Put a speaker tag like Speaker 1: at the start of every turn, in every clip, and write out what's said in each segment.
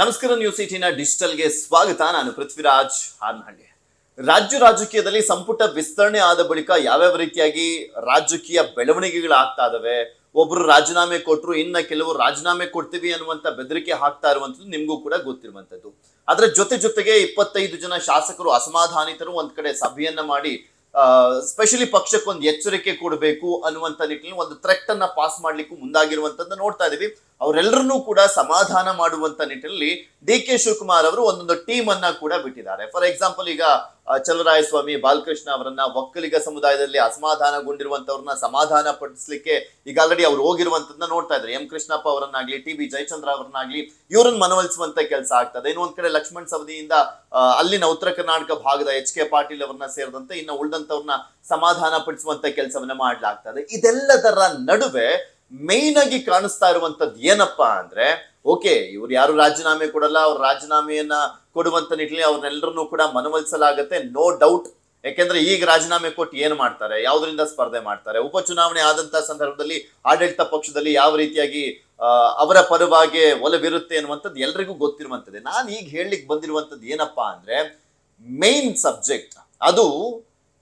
Speaker 1: ನಮಸ್ಕಾರ, ನ್ಯೂಸ್ 18 ಡಿಜಿಟಲ್ಗೆ ಸ್ವಾಗತ. ನಾನು ಪೃಥ್ವಿರಾಜ್ ಹಾರ್ನಹಳ್ಳಿ. ರಾಜಕೀಯದಲ್ಲಿ ಸಂಪುಟ ವಿಸ್ತರಣೆ ಆದ ಬಳಿಕ ಯಾವ್ಯಾವ ರೀತಿಯಾಗಿ ರಾಜಕೀಯ ಬೆಳವಣಿಗೆಗಳಾಗ್ತಾ ಇದಾವೆ, ಒಬ್ರು ರಾಜೀನಾಮೆ ಕೊಟ್ರು, ಇನ್ನ ಕೆಲವರು ರಾಜೀನಾಮೆ ಕೊಡ್ತೀವಿ ಅನ್ನುವಂತ ಬೆದರಿಕೆ ಹಾಕ್ತಾ ಇರುವಂತದ್ದು ನಿಮ್ಗೂ ಕೂಡ ಗೊತ್ತಿರುವಂತದ್ದು. ಅದರ ಜೊತೆಗೆ 25 ಜನ ಶಾಸಕರು ಅಸಮಾಧಾನಿತರು ಒಂದ್ ಕಡೆ ಸಭೆಯನ್ನ ಮಾಡಿ ಸ್ಪೆಷಲಿ ಪಕ್ಷಕ್ಕೆ ಒಂದು ಎಚ್ಚರಿಕೆ ಕೊಡಬೇಕು ಅನ್ನುವಂತ ನಿಟ್ಟಿನಲ್ಲಿ ಒಂದು ಥ್ರೆಟ್ ಅನ್ನ ಪಾಸ್ ಮಾಡ್ಲಿಕ್ಕೂ ಮುಂದಾಗಿರುವಂತದ್ದನ್ನ ನೋಡ್ತಾ ಇದೀವಿ. ಅವರೆಲ್ಲರನ್ನೂ ಕೂಡ ಸಮಾಧಾನ ಮಾಡುವಂತ ನಿಟ್ಟಿನಲ್ಲಿ ಡಿ ಕೆ ಶಿವಕುಮಾರ್ ಅವರು ಒಂದೊಂದು ಟೀಮ್ ಅನ್ನ ಕೂಡ ಬಿಟ್ಟಿದ್ದಾರೆ. ಫಾರ್ ಎಕ್ಸಾಂಪಲ್, ಈಗ ಚಲರಾಯಸ್ವಾಮಿ ಬಾಲಕೃಷ್ಣ ಅವರನ್ನ, ಒಕ್ಕಲಿಗ ಸಮುದಾಯದಲ್ಲಿ ಅಸಮಾಧಾನಗೊಂಡಿರುವಂತವ್ರನ್ನ ಸಮಾಧಾನ ಪಡಿಸ್ಲಿಕ್ಕೆ ಈಗ ಆಲ್ರೆಡಿ ಅವ್ರು ಹೋಗಿರುವಂತದನ್ನ ನೋಡ್ತಾ ಇದ್ದಾರೆ. ಎಂ ಕೃಷ್ಣಪ್ಪ ಅವರನ್ನಾಗ್ಲಿ, ಟಿ ಬಿ ಜಯಚಂದ್ರ ಅವರನ್ನಾಗ್ಲಿ, ಇವ್ರನ್ನ ಮನವೊಲಿಸುವಂತ ಕೆಲಸ ಆಗ್ತದೆ. ಇನ್ನೊಂದ್ ಕಡೆ ಲಕ್ಷ್ಮಣ್ ಸವದಿಯಿಂದ ಅಲ್ಲಿನ ಉತ್ತರ ಕರ್ನಾಟಕ ಭಾಗದ ಎಚ್ ಕೆ ಪಾಟೀಲ್ ಅವರನ್ನ ಸೇರಿದಂತೆ ಇನ್ನು ಉಳಿದಂತವ್ರನ್ನ ಸಮಾಧಾನ ಪಡಿಸುವಂತ ಕೆಲಸವನ್ನ ಮಾಡ್ಲಾಗ್ತದೆ. ಇದೆಲ್ಲದರ ನಡುವೆ ಮೇನ್ ಆಗಿ ಕಾಣಿಸ್ತಾ ಇರುವಂತದ್ದು ಏನಪ್ಪಾ ಅಂದ್ರೆ, ಓಕೆ, ಇವ್ರು ಯಾರು ರಾಜೀನಾಮೆ ಕೊಡಲ್ಲ, ಅವ್ರ ರಾಜೀನಾಮೆಯನ್ನ ಕೊಡುವಂತ ನಿಟ್ಟಿನಲ್ಲಿ ಅವ್ರನ್ನೆಲ್ಲರನ್ನೂ ಕೂಡ ಮನವೊಲಿಸಲಾಗತ್ತೆ, ನೋ ಡೌಟ್. ಯಾಕೆಂದ್ರೆ ಈಗ ರಾಜೀನಾಮೆ ಕೊಟ್ಟು ಏನ್ ಮಾಡ್ತಾರೆ, ಯಾವ್ದ್ರಿಂದ ಸ್ಪರ್ಧೆ ಮಾಡ್ತಾರೆ, ಉಪಚುನಾವಣೆ ಆದಂತ ಸಂದರ್ಭದಲ್ಲಿ ಆಡಳಿತ ಪಕ್ಷದಲ್ಲಿ ಯಾವ ರೀತಿಯಾಗಿ ಅವರ ಪರವಾಗಿ ಒಲವಿರುತ್ತೆ ಅನ್ನುವಂಥದ್ದು ಎಲ್ರಿಗೂ ಗೊತ್ತಿರುವಂತದ್ದೇ. ನಾನು ಈಗ ಹೇಳಲಿಕ್ಕೆ ಬಂದಿರುವಂತದ್ದು ಏನಪ್ಪಾ ಅಂದ್ರೆ, ಮೇನ್ ಸಬ್ಜೆಕ್ಟ್ ಅದು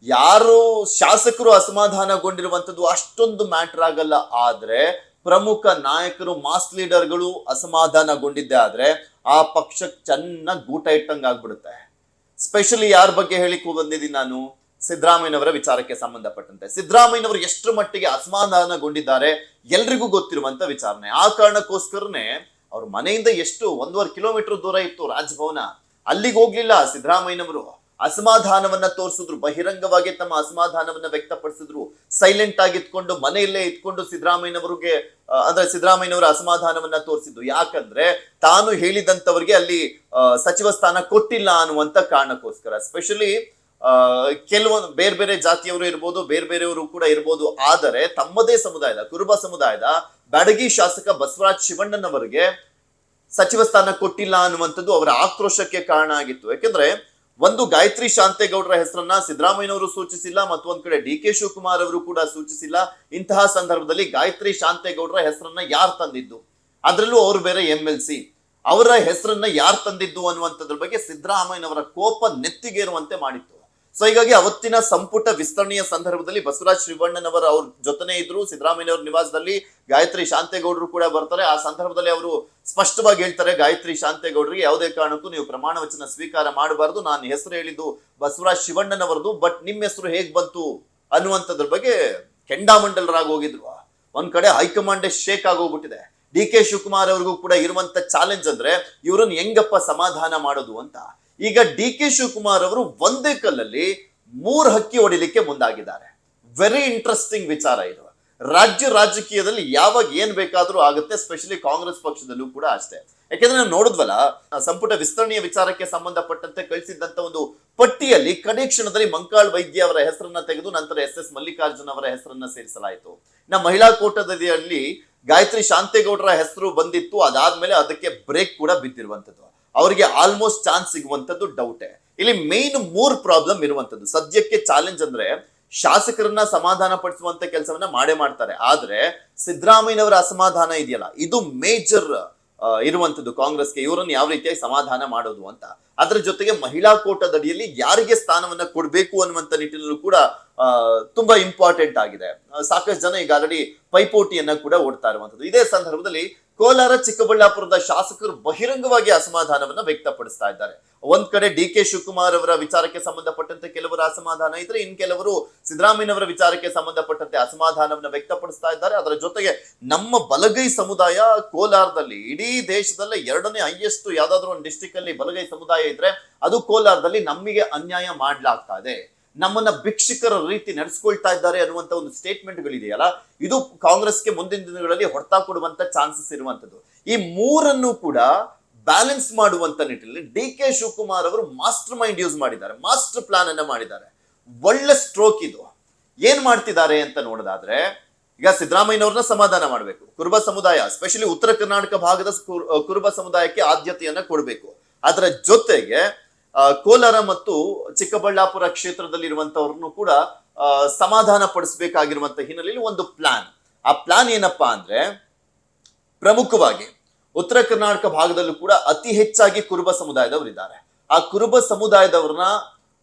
Speaker 1: ಯಾರು ಶಾಸಕರು ಅಸಮಾಧಾನಗೊಂಡಿರುವಂತದ್ದು ಅಷ್ಟೊಂದು ಮ್ಯಾಟರ್ ಆಗಲ್ಲ. ಆದ್ರೆ ಪ್ರಮುಖ ನಾಯಕರು, ಮಾಸ್ ಲೀಡರ್ಗಳು ಅಸಮಾಧಾನಗೊಂಡಿದ್ದೆ ಆದ್ರೆ ಆ ಪಕ್ಷಕ್ಕೆ ಚೆನ್ನಾಗಿ ಗೂಟ ಇಟ್ಟಂಗೆ ಆಗ್ಬಿಡುತ್ತೆ. ಸ್ಪೆಷಲಿ ಯಾರ ಬಗ್ಗೆ ಹೇಳಿಕ್ ಬಂದಿದ್ದೀನಿ ನಾನು, ಸಿದ್ದರಾಮಯ್ಯನವರ ವಿಚಾರಕ್ಕೆ ಸಂಬಂಧಪಟ್ಟಂತೆ. ಸಿದ್ದರಾಮಯ್ಯನವರು ಎಷ್ಟರ ಮಟ್ಟಿಗೆ ಅಸಮಾಧಾನಗೊಂಡಿದ್ದಾರೆ ಎಲ್ರಿಗೂ ಗೊತ್ತಿರುವಂತ ವಿಚಾರಣೆ. ಆ ಕಾರಣಕ್ಕೋಸ್ಕರನೇ ಅವ್ರ ಮನೆಯಿಂದ ಎಷ್ಟು 1.5 ಕಿಲೋಮೀಟರ್ ದೂರ ಇತ್ತು ರಾಜಭವನ, ಅಲ್ಲಿಗೆ ಹೋಗ್ಲಿಲ್ಲ. ಸಿದ್ದರಾಮಯ್ಯನವರು ಅಸಮಾಧಾನವನ್ನ ತೋರಿಸಿದ್ರು, ಬಹಿರಂಗವಾಗಿ ತಮ್ಮ ಅಸಮಾಧಾನವನ್ನ ವ್ಯಕ್ತಪಡಿಸಿದ್ರು. ಸೈಲೆಂಟ್ ಆಗಿ ಇಟ್ಕೊಂಡು ಮನೆಯಲ್ಲೇ ಇಟ್ಕೊಂಡು ಸಿದ್ದರಾಮಯ್ಯನವರಿಗೆ ಅಂದ್ರೆ ಸಿದ್ದರಾಮಯ್ಯನವರ ಅಸಮಾಧಾನವನ್ನ ತೋರಿಸಿದ್ರು. ಯಾಕಂದ್ರೆ ತಾನು ಹೇಳಿದಂತವರಿಗೆ ಅಲ್ಲಿ ಸಚಿವ ಸ್ಥಾನ ಕೊಟ್ಟಿಲ್ಲ ಅನ್ನುವಂತ ಕಾರಣಕ್ಕೋಸ್ಕರ. ಸ್ಪೆಷಲಿ ಕೆಲವೊಂದು ಬೇರೆ ಬೇರೆ ಜಾತಿಯವರು ಇರ್ಬೋದು, ಬೇರೆ ಬೇರೆಯವರು ಕೂಡ ಇರ್ಬೋದು, ಆದರೆ ತಮ್ಮದೇ ಸಮುದಾಯದ ಕುರುಬ ಸಮುದಾಯದ ಬ್ಯಾಡಗಿ ಶಾಸಕ ಬಸವರಾಜ್ ಶಿವಣ್ಣನವರಿಗೆ ಸಚಿವ ಸ್ಥಾನ ಕೊಟ್ಟಿಲ್ಲ ಅನ್ನುವಂಥದ್ದು ಅವರ ಆಕ್ರೋಶಕ್ಕೆ ಕಾರಣ ಆಗಿತ್ತು. ಯಾಕೆಂದ್ರೆ ಒಂದು ಗಾಯತ್ರಿ ಶಾಂತೇಗೌಡರ ಹೆಸರನ್ನ ಸಿದ್ದರಾಮಯ್ಯನವರು ಸೂಚಿಸಿಲ್ಲ, ಮತ್ತೊಂದ್ ಕಡೆ ಡಿ ಕೆ ಶಿವಕುಮಾರ್ ಅವರು ಕೂಡ ಸೂಚಿಸಿಲ್ಲ. ಇಂತಹ ಸಂದರ್ಭದಲ್ಲಿ ಗಾಯತ್ರಿ ಶಾಂತೇಗೌಡರ ಹೆಸರನ್ನ ಯಾರು ತಂದಿದ್ದು, ಅದರಲ್ಲೂ ಅವರು ಬೇರೆ MLC, ಅವರ ಹೆಸರನ್ನ ಯಾರು ತಂದಿದ್ದು ಅನ್ನುವಂಥದ್ರ ಬಗ್ಗೆ ಸಿದ್ದರಾಮಯ್ಯನವರ ಕೋಪ ನೆತ್ತಿಗೇರುವಂತೆ ಮಾಡಿತ್ತು. ಸೊ ಹೀಗಾಗಿ ಅವತ್ತಿನ ಸಂಪುಟ ವಿಸ್ತರಣೆಯ ಸಂದರ್ಭದಲ್ಲಿ ಬಸವರಾಜ್ ಶಿವಣ್ಣನವರ ಅವ್ರ ಜೊತೆನೇ ಇದ್ರು. ಸಿದ್ದರಾಮಯ್ಯನವರ ನಿವಾಸದಲ್ಲಿ ಗಾಯತ್ರಿ ಶಾಂತೇಗೌಡರು ಕೂಡ ಬರ್ತಾರೆ. ಆ ಸಂದರ್ಭದಲ್ಲಿ ಅವರು ಸ್ಪಷ್ಟವಾಗಿ ಹೇಳ್ತಾರೆ, ಗಾಯತ್ರಿ ಶಾಂತೇಗೌಡರಿಗೆ ಯಾವುದೇ ಕಾರಣಕ್ಕೂ ನೀವು ಪ್ರಮಾಣ ವಚನ ಸ್ವೀಕಾರ ಮಾಡಬಾರದು, ನಾನು ಹೆಸರು ಹೇಳಿದ್ದು ಬಸವರಾಜ್ ಶಿವಣ್ಣನವರದು, ಬಟ್ ನಿಮ್ಮ ಹೆಸರು ಹೇಗ್ ಬಂತು ಅನ್ನುವಂಥದ್ರ ಬಗ್ಗೆ ಕೆಂಡಾಮಂಡಲರಾಗಿ ಹೋಗಿದ್ರು. ಒಂದ್ ಕಡೆ ಹೈಕಮಾಂಡ್ ಶೇಕ್ ಆಗೋಗ್ಬಿಟ್ಟಿದೆ. ಡಿ ಕೆ ಶಿವಕುಮಾರ್ ಅವ್ರಿಗೂ ಕೂಡ ಇರುವಂತ ಚಾಲೆಂಜ್ ಅಂದ್ರೆ ಇವ್ರನ್ನ ಹೆಂಗಪ್ಪ ಸಮಾಧಾನ ಮಾಡೋದು ಅಂತ. ಈಗ ಡಿ ಕೆ ಶಿವಕುಮಾರ್ ಅವರು ಒಂದೇ ಕಲ್ಲಲ್ಲಿ 3 ಹಕ್ಕಿ ಹೊಡಿಲಿಕ್ಕೆ ಮುಂದಾಗಿದ್ದಾರೆ. ವೆರಿ ಇಂಟ್ರೆಸ್ಟಿಂಗ್ ವಿಚಾರ ಇದು. ರಾಜಕೀಯದಲ್ಲಿ ಯಾವಾಗ ಏನ್ ಬೇಕಾದ್ರೂ ಆಗುತ್ತೆ, ಸ್ಪೆಷಲಿ ಕಾಂಗ್ರೆಸ್ ಪಕ್ಷದಲ್ಲೂ ಕೂಡ ಅಷ್ಟೇ. ಯಾಕೆಂದ್ರೆ ನಾವು ನೋಡಿದ್ವಲ್ಲ, ಸಂಪುಟ ವಿಸ್ತರಣೆಯ ವಿಚಾರಕ್ಕೆ ಸಂಬಂಧಪಟ್ಟಂತೆ ಕಳಿಸಿದ್ದಂತ ಒಂದು ಪಟ್ಟಿಯಲ್ಲಿ ಕಡೆ ಕ್ಷಣದಲ್ಲಿ ಮಂಕಾಳ್ ವೈದ್ಯ ಅವರ ಹೆಸರನ್ನ ತೆಗೆದು ನಂತರ SS ಮಲ್ಲಿಕಾರ್ಜುನ್ ಅವರ ಹೆಸರನ್ನ ಸೇರಿಸಲಾಯಿತು. ನಮ್ಮ ಮಹಿಳಾ ಕೋಟದಲ್ಲಿ ಗಾಯತ್ರಿ ಶಾಂತೇಗೌಡರ ಹೆಸರು ಬಂದಿತ್ತು. ಅದಾದ್ಮೇಲೆ ಅದಕ್ಕೆ ಬ್ರೇಕ್ ಕೂಡ ಬಿದ್ದಿರುವಂತದ್ದು. ಅವರಿಗೆ ಆಲ್ಮೋಸ್ಟ್ ಚಾನ್ಸ್ ಸಿಗುವಂತದ್ದು ಡೌಟೇ. ಇಲ್ಲಿ ಮೇನ್ 3 ಪ್ರಾಬ್ಲಮ್ ಇರುವಂತದ್ದು. ಸದ್ಯಕ್ಕೆ ಚಾಲೆಂಜ್ ಅಂದ್ರೆ ಶಾಸಕರನ್ನ ಸಮಾಧಾನ ಪಡಿಸುವಂತ ಕೆಲಸವನ್ನ ಮಾಡ್ತಾರೆ. ಆದ್ರೆ ಸಿದ್ದರಾಮಯ್ಯನವರ ಅಸಮಾಧಾನ ಇದೆಯಲ್ಲ, ಇದು ಮೇಜರ್ ಇರುವಂತದ್ದು ಕಾಂಗ್ರೆಸ್ಗೆ. ಇವರನ್ನು ಯಾವ ರೀತಿಯಾಗಿ ಸಮಾಧಾನ ಮಾಡೋದು ಅಂತ. ಅದರ ಜೊತೆಗೆ ಮಹಿಳಾ ಕೋಟಾದಡಿಯಲ್ಲಿ ಯಾರಿಗೆ ಸ್ಥಾನವನ್ನ ಕೊಡ್ಬೇಕು ಅನ್ನುವಂತ ನಿಟ್ಟಿನಲ್ಲೂ ಕೂಡ ತುಂಬಾ ಇಂಪಾರ್ಟೆಂಟ್ ಆಗಿದೆ. ಸಾಕಷ್ಟು ಜನ ಈಗ ಆಲ್ರೆಡಿ ಪೈಪೋಟಿಯನ್ನ ಕೂಡ ಓಡ್ತಾ ಇರುವಂತದ್ದು. ಇದೇ ಸಂದರ್ಭದಲ್ಲಿ ಕೋಲಾರ, ಚಿಕ್ಕಬಳ್ಳಾಪುರದ ಶಾಸಕರು ಬಹಿರಂಗವಾಗಿ ಅಸಮಾಧಾನವನ್ನ ವ್ಯಕ್ತಪಡಿಸ್ತಾ ಇದ್ದಾರೆ. ಒಂದ್ ಕಡೆ ಡಿ ಕೆ ಶಿವಕುಮಾರ್ ಅವರ ವಿಚಾರಕ್ಕೆ ಸಂಬಂಧಪಟ್ಟಂತೆ ಕೆಲವರು ಅಸಮಾಧಾನ ಇದ್ರೆ, ಇನ್ ಕೆಲವರು ಸಿದ್ದರಾಮಯ್ಯನವರ ವಿಚಾರಕ್ಕೆ ಸಂಬಂಧಪಟ್ಟಂತೆ ಅಸಮಾಧಾನವನ್ನ ವ್ಯಕ್ತಪಡಿಸ್ತಾ ಇದ್ದಾರೆ. ಅದರ ಜೊತೆಗೆ ನಮ್ಮ ಬಲಗೈ ಸಮುದಾಯ ಕೋಲಾರದಲ್ಲಿ ಇಡೀ ದೇಶದಲ್ಲೇ 2ನೇ ಹೈಯೆಸ್ಟ್ ಯಾವ್ದಾದ್ರು ಒಂದು ಡಿಸ್ಟ್ರಿಕ್ಟ್ ಅಲ್ಲಿ ಬಲಗೈ ಸಮುದಾಯ ಇದ್ರೆ ಅದು ಕೋಲಾರದಲ್ಲಿ. ನಮಗೆ ಅನ್ಯಾಯ ಮಾಡ್ಲಾಗ್ತಾ ಇದೆ, ನಮ್ಮನ್ನ ಭಿಕ್ಷುಕರ ರೀತಿ ನಡೆಸ್ಕೊಳ್ತಾ ಇದ್ದಾರೆ ಅನ್ನುವಂತ ಒಂದು ಸ್ಟೇಟ್ಮೆಂಟ್ಗಳಿದೆಯಲ್ಲ, ಇದು ಕಾಂಗ್ರೆಸ್ಗೆ ಮುಂದಿನ ದಿನಗಳಲ್ಲಿ ಹೊಡೆತ ಕೊಡುವಂತ ಚಾನ್ಸಸ್ ಇರುವಂತದ್ದು. ಈ 3ಅನ್ನು ಕೂಡ ಬ್ಯಾಲೆನ್ಸ್ ಮಾಡುವಂತ ನಿಟ್ಟಿನಲ್ಲಿ ಡಿ ಕೆ ಶಿವಕುಮಾರ್ ಅವರು ಮಾಸ್ಟರ್ ಮೈಂಡ್ ಯೂಸ್ ಮಾಡಿದ್ದಾರೆ, ಮಾಸ್ಟರ್ ಪ್ಲಾನ್ ಅನ್ನ ಮಾಡಿದ್ದಾರೆ. ಒಳ್ಳೆ ಸ್ಟ್ರೋಕ್ ಇದು. ಏನ್ ಮಾಡ್ತಿದ್ದಾರೆ ಅಂತ ನೋಡೋದಾದ್ರೆ, ಈಗ ಸಿದ್ದರಾಮಯ್ಯನವ್ರನ್ನ ಸಮಾಧಾನ ಮಾಡಬೇಕು, ಕುರುಬ ಸಮುದಾಯ ಸ್ಪೆಷಲಿ ಉತ್ತರ ಕರ್ನಾಟಕ ಭಾಗದ ಕುರುಬ ಸಮುದಾಯಕ್ಕೆ ಆದ್ಯತೆಯನ್ನ ಕೊಡಬೇಕು. ಅದರ ಜೊತೆಗೆ ಕೋಲಾರ ಮತ್ತು ಚಿಕ್ಕಬಳ್ಳಾಪುರ ಕ್ಷೇತ್ರದಲ್ಲಿ ಇರುವಂತವ್ರನ್ನು ಕೂಡ ಸಮಾಧಾನ ಪಡಿಸಬೇಕಾಗಿರುವಂತ ಹಿನ್ನೆಲೆಯಲ್ಲಿ ಒಂದು ಪ್ಲಾನ್. ಆ ಪ್ಲಾನ್ ಏನಪ್ಪಾ ಅಂದ್ರೆ, ಪ್ರಮುಖವಾಗಿ ಉತ್ತರ ಕರ್ನಾಟಕ ಭಾಗದಲ್ಲೂ ಕೂಡ ಅತಿ ಹೆಚ್ಚಾಗಿ ಕುರುಬ ಸಮುದಾಯದವರಿದ್ದಾರೆ. ಆ ಕುರುಬ ಸಮುದಾಯದವ್ರನ್ನ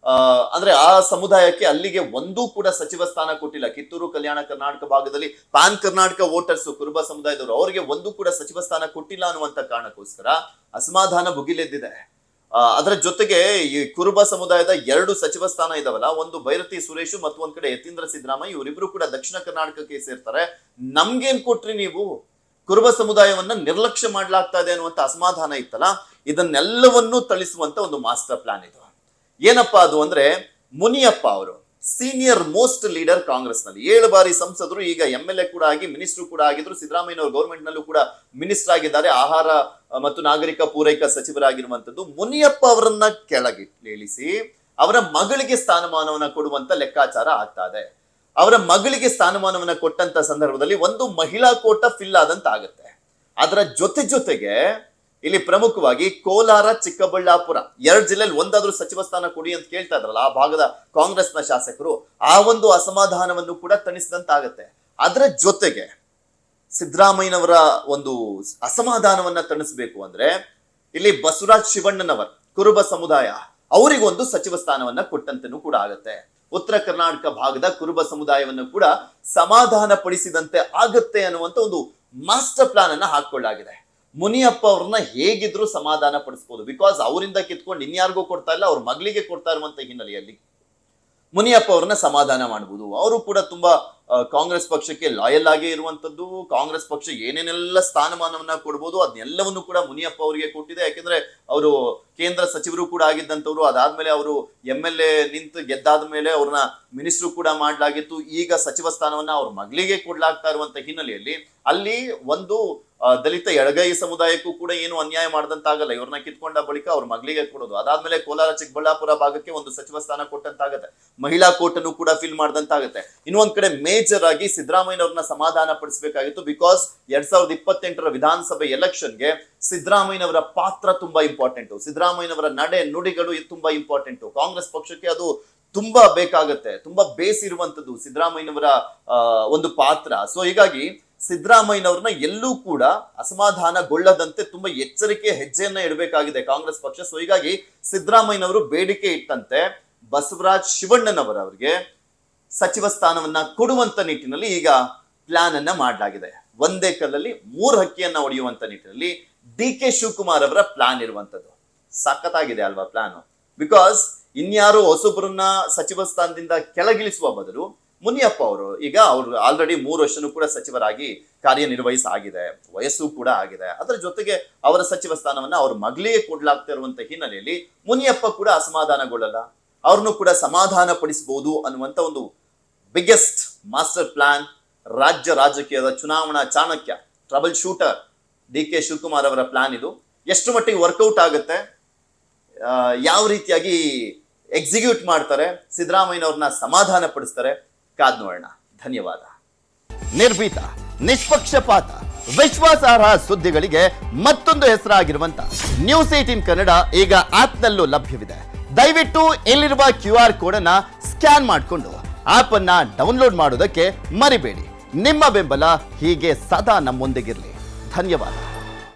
Speaker 1: ಅಂದ್ರೆ ಆ ಸಮುದಾಯಕ್ಕೆ ಅಲ್ಲಿಗೆ ಒಂದೂ ಕೂಡ ಸಚಿವ ಸ್ಥಾನ ಕೊಟ್ಟಿಲ್ಲ. ಕಿತ್ತೂರು ಕಲ್ಯಾಣ ಕರ್ನಾಟಕ ಭಾಗದಲ್ಲಿ ಪ್ಯಾನ್ ಕರ್ನಾಟಕ ವೋಟರ್ಸ್ ಕುರುಬ ಸಮುದಾಯದವರು, ಅವರಿಗೆ ಒಂದೂ ಕೂಡ ಸಚಿವ ಸ್ಥಾನ ಕೊಟ್ಟಿಲ್ಲ ಅನ್ನುವಂತ ಕಾರಣಕ್ಕೋಸ್ಕರ ಅಸಮಾಧಾನ ಭುಗಿಲೆದ್ದಿದೆ. ಅದರ ಜೊತೆಗೆ ಈ ಕುರುಬ ಸಮುದಾಯದ 2 ಸಚಿವ ಸ್ಥಾನ ಇದಾವಲ್ಲ, ಒಂದು ಭೈರತಿ ಸುರೇಶ್ ಮತ್ತು ಒಂದ್ ಕಡೆ ಯತೀಂದ್ರ ಸಿದ್ದರಾಮಯ್ಯ, ಇವರಿಬ್ರು ಕೂಡ ದಕ್ಷಿಣ ಕರ್ನಾಟಕಕ್ಕೆ ಸೇರ್ತಾರೆ. ನಮ್ಗೇನ್ ಕೊಟ್ರಿ ನೀವು? ಕುರುಬ ಸಮುದಾಯವನ್ನ ನಿರ್ಲಕ್ಷ್ಯ ಮಾಡ್ಲಾಗ್ತಾ ಇದೆ ಅನ್ನುವಂತ ಅಸಮಾಧಾನ ಇತ್ತಲ್ಲ, ಇದನ್ನೆಲ್ಲವನ್ನೂ ಥಳಿಸುವಂತ ಒಂದು ಮಾಸ್ಟರ್ ಪ್ಲಾನ್ ಇದು. ಏನಪ್ಪಾ ಅದು ಅಂದ್ರೆ, ಮುನಿಯಪ್ಪ ಅವರು ಸೀನಿಯರ್ ಮೋಸ್ಟ್ ಲೀಡರ್ ಕಾಂಗ್ರೆಸ್ ನಲ್ಲಿ, 7 ಬಾರಿ ಸಂಸದರು, ಈಗ MLA ಕೂಡ ಆಗಿ ಮಿನಿಸ್ಟರ್ ಕೂಡ ಆಗಿದ್ರು. ಸಿದ್ದರಾಮಯ್ಯ ಅವರು ಗೌರ್ಮೆಂಟ್ ನಲ್ಲೂ ಕೂಡ ಮಿನಿಸ್ಟರ್ ಆಗಿದ್ದಾರೆ, ಆಹಾರ ಮತ್ತು ನಾಗರಿಕ ಪೂರೈಕಾ ಸಚಿವರಾಗಿರುವಂತದ್ದು. ಮುನಿಯಪ್ಪ ಅವರನ್ನ ಕೆಳಗಿಳಿಸಿ ಅವರ ಮಗಳಿಗೆ ಸ್ಥಾನಮಾನವನ್ನ ಕೊಡುವಂತ ಲೆಕ್ಕಾಚಾರ ಆಗ್ತಾ ಇದೆ. ಅವರ ಮಗಳಿಗೆ ಸ್ಥಾನಮಾನವನ್ನ ಕೊಟ್ಟಂತ ಸಂದರ್ಭದಲ್ಲಿ ಒಂದು ಮಹಿಳಾ ಕೋಟ ಫಿಲ್ ಆದಂತ ಆಗುತ್ತೆ. ಅದರ ಜೊತೆಗೆ ಇಲ್ಲಿ ಪ್ರಮುಖವಾಗಿ ಕೋಲಾರ, ಚಿಕ್ಕಬಳ್ಳಾಪುರ 2 ಜಿಲ್ಲೆಯಲ್ಲಿ ಒಂದಾದ್ರೂ ಸಚಿವ ಸ್ಥಾನ ಕೊಡಿ ಅಂತ ಕೇಳ್ತಾ ಇದ್ರಲ್ಲ ಆ ಭಾಗದ ಕಾಂಗ್ರೆಸ್ನ ಶಾಸಕರು, ಆ ಒಂದು ಅಸಮಾಧಾನವನ್ನು ಕೂಡ ತಣಿಸಿದಂತಾಗತ್ತೆ. ಅದರ ಜೊತೆಗೆ ಸಿದ್ದರಾಮಯ್ಯನವರ ಒಂದು ಅಸಮಾಧಾನವನ್ನ ತಣಿಸಬೇಕು ಅಂದ್ರೆ ಇಲ್ಲಿ ಬಸವರಾಜ್ ಶಿವಣ್ಣನವರ್ ಕುರುಬ ಸಮುದಾಯ, ಅವರಿಗೊಂದು ಸಚಿವ ಸ್ಥಾನವನ್ನ ಕೊಟ್ಟಂತನೂ ಕೂಡ ಆಗತ್ತೆ. ಉತ್ತರ ಕರ್ನಾಟಕ ಭಾಗದ ಕುರುಬ ಸಮುದಾಯವನ್ನು ಕೂಡ ಸಮಾಧಾನ ಪಡಿಸಿದಂತೆ ಆಗತ್ತೆ ಅನ್ನುವಂತ ಒಂದು ಮಾಸ್ಟರ್ ಪ್ಲಾನ್ ಅನ್ನ ಹಾಕೊಳ್ಳಾಗಿದೆ. ಮುನಿಯಪ್ಪ ಅವ್ರನ್ನ ಹೇಗಿದ್ರು ಸಮಾಧಾನ ಪಡಿಸಬಹುದು, ಬಿಕಾಸ್ ಅವರಿಂದ ಕಿತ್ಕೊಂಡು ಇನ್ಯಾರಿಗೂ ಕೊಡ್ತಾ ಇಲ್ಲ, ಅವ್ರ ಮಗಳಿಗೆ ಕೊಡ್ತಾ ಇರುವಂತ ಹಿನ್ನೆಲೆಯಲ್ಲಿ ಮುನಿಯಪ್ಪ ಅವ್ರನ್ನ ಸಮಾಧಾನ ಮಾಡಬಹುದು. ಅವರು ಕೂಡ ತುಂಬಾ ಕಾಂಗ್ರೆಸ್ ಪಕ್ಷಕ್ಕೆ ಲಾಯಲ್ ಆಗೇ ಇರುವಂತದ್ದು. ಕಾಂಗ್ರೆಸ್ ಪಕ್ಷ ಏನೇನೆಲ್ಲ ಸ್ಥಾನಮಾನವನ್ನ ಕೊಡ್ಬೋದು ಅದನ್ನೆಲ್ಲವನ್ನು ಕೂಡ ಮುನಿಯಪ್ಪ ಅವರಿಗೆ ಕೊಟ್ಟಿದೆ. ಯಾಕೆಂದ್ರೆ ಅವರು ಕೇಂದ್ರ ಸಚಿವರು ಕೂಡ ಆಗಿದ್ದಂಥವ್ರು. ಅದಾದ್ಮೇಲೆ ಅವರು MLA ನಿಂತು ಗೆದ್ದಾದ ಮೇಲೆ ಅವ್ರನ್ನ ಮಿನಿಸ್ಟ್ರು ಕೂಡ ಮಾಡಲಾಗಿತ್ತು. ಈಗ ಸಚಿವ ಸ್ಥಾನವನ್ನ ಅವ್ರ ಮಗಳಿಗೆ ಕೊಡ್ಲಾಗ್ತಾ ಇರುವಂತ ಹಿನ್ನೆಲೆಯಲ್ಲಿ ಅಲ್ಲಿ ಒಂದು ದಲಿತ ಎಡಗೈ ಸಮುದಾಯಕ್ಕೂ ಕೂಡ ಏನು ಅನ್ಯಾಯ ಮಾಡದಂತಾಗಲ್ಲ. ಇವ್ರನ್ನ ಕಿತ್ಕೊಂಡ ಬಳಿಕ ಅವ್ರ ಮಗಳಿಗೆ ಕೊಡೋದು. ಅದಾದ್ಮೇಲೆ ಕೋಲಾರ, ಚಿಕ್ಕಬಳ್ಳಾಪುರ ಭಾಗಕ್ಕೆ ಒಂದು ಸಚಿವ ಸ್ಥಾನ ಕೊಟ್ಟಂತಾಗತ್ತೆ. ಮಹಿಳಾ ಕೋಟನ್ನು ಕೂಡ ಫಿಲ್ ಮಾಡ್ದಂತಾಗತ್ತೆ. ಇನ್ನೊಂದ್ ಕಡೆ ಮೇಜರ್ ಆಗಿ ಸಿದ್ದರಾಮಯ್ಯನವ್ರನ್ನ ಸಮಾಧಾನ ಪಡಿಸಬೇಕಾಗಿತ್ತು. ಬಿಕಾಸ್ 2028ರ ವಿಧಾನಸಭೆ ಎಲೆಕ್ಷನ್ಗೆ ಸಿದ್ದರಾಮಯ್ಯನವರ ಪಾತ್ರ ತುಂಬಾ ಇಂಪಾರ್ಟೆಂಟ್. ಸಿದ್ದರಾಮಯ್ಯನವರ ನಡೆ ನುಡಿಗಳು ತುಂಬಾ ಇಂಪಾರ್ಟೆಂಟ್. ಕಾಂಗ್ರೆಸ್ ಪಕ್ಷಕ್ಕೆ ಅದು ತುಂಬಾ ಬೇಕಾಗತ್ತೆ. ತುಂಬಾ ಬೇಸ್ ಇರುವಂತದ್ದು ಸಿದ್ದರಾಮಯ್ಯನವರ ಒಂದು ಪಾತ್ರ. ಸೊ ಹೀಗಾಗಿ ಸಿದ್ದರಾಮಯ್ಯನವ್ರನ್ನ ಎಲ್ಲೂ ಕೂಡ ಅಸಮಾಧಾನಗೊಳ್ಳದಂತೆ ತುಂಬಾ ಎಚ್ಚರಿಕೆ ಹೆಜ್ಜೆಯನ್ನ ಇಡಬೇಕಾಗಿದೆ ಕಾಂಗ್ರೆಸ್ ಪಕ್ಷ. ಸೊ ಹೀಗಾಗಿ ಸಿದ್ದರಾಮಯ್ಯನವರು ಬೇಡಿಕೆ ಇಟ್ಟಂತೆ ಬಸವರಾಜ್ ಶಿವಣ್ಣನವರವರಿಗೆ ಸಚಿವ ಸ್ಥಾನವನ್ನ ಕೊಡುವಂತ ನಿಟ್ಟಿನಲ್ಲಿ ಈಗ ಪ್ಲಾನ್ ಅನ್ನ ಮಾಡಲಾಗಿದೆ. ಒಂದೇ ಕಲ್ಲಲ್ಲಿ 3 ಹಕ್ಕಿಯನ್ನ ಹೊಡೆಯುವಂತ ನಿಟ್ಟಿನಲ್ಲಿ DK ಶಿವಕುಮಾರ್ ಅವರ ಪ್ಲಾನ್ ಇರುವಂತದ್ದು. ಸಖತ್ತಾಗಿದೆ ಅಲ್ವಾ ಪ್ಲಾನ್? ಬಿಕಾಸ್ ಇನ್ಯಾರು ಹೊಸಬ್ರನ್ನ ಸಚಿವ ಸ್ಥಾನದಿಂದ ಕೆಳಗಿಳಿಸುವ ಬದಲು ಮುನಿಯಪ್ಪ ಅವರು ಈಗ ಅವರು ಆಲ್ರೆಡಿ 3 ವರ್ಷನೂ ಕೂಡ ಸಚಿವರಾಗಿ ಕಾರ್ಯನಿರ್ವಹಿಸಾಗಿದೆ, ವಯಸ್ಸು ಕೂಡ ಆಗಿದೆ. ಅದರ ಜೊತೆಗೆ ಅವರ ಸಚಿವ ಸ್ಥಾನವನ್ನ ಅವ್ರ ಮಗಳಿಗೆ ಕೊಡ್ಲಾಗ್ತಾ ಇರುವಂತ ಹಿನ್ನೆಲೆಯಲ್ಲಿ ಮುನಿಯಪ್ಪ ಕೂಡ ಅಸಮಾಧಾನಗೊಳ್ಳಲ್ಲ, ಅವ್ರನ್ನು ಕೂಡ ಸಮಾಧಾನ ಪಡಿಸಬಹುದು ಅನ್ನುವಂತ ಒಂದು ಬಿಗ್ಗೆಸ್ಟ್ ಮಾಸ್ಟರ್ ಪ್ಲಾನ್. ರಾಜ್ಯ ರಾಜಕೀಯದ ಚುನಾವಣಾ Chanakya, trouble shooter DK Shivakumar ಅವರ ಪ್ಲಾನ್ ಇದು. ಎಷ್ಟು ಮಟ್ಟಿಗೆ ವರ್ಕೌಟ್ ಆಗುತ್ತೆ, ಯಾವ ರೀತಿಯಾಗಿ ಎಕ್ಸಿಕ್ಯೂಟ್ ಮಾಡ್ತಾರೆ, ಸಿದ್ದರಾಮಯ್ಯನವ್ರನ್ನ ಸಮಾಧಾನ ಪಡಿಸ್ತಾರೆ, ಕಾದ್ ನೋಡೋಣ. ಧನ್ಯವಾದ. ನಿರ್ಭೀತ, ನಿಷ್ಪಕ್ಷಪಾತ, ವಿಶ್ವಾಸಾರ್ಹ ಸುದ್ದಿಗಳಿಗೆ ಮತ್ತೊಂದು ಹೆಸರಾಗಿರುವಂತ ನ್ಯೂಸ್ 18 ಕನ್ನಡ ಈಗ ಆಪ್ನಲ್ಲೂ ಲಭ್ಯವಿದೆ. ದಯವಿಟ್ಟು ಇಲ್ಲಿರುವ QR ಕೋಡ್ ಅನ್ನ ಸ್ಕ್ಯಾನ್ ಮಾಡಿಕೊಂಡು ಆಪ್ ಅನ್ನ ಡೌನ್ಲೋಡ್ ಮಾಡೋದಕ್ಕೆ ಮರಿಬೇಡಿ. ನಿಮ್ಮ ಬೆಂಬಲ ಹೀಗೆ ಸದಾ ನಮ್ಮೊಂದಿಗಿರಲಿ. ಧನ್ಯವಾದ.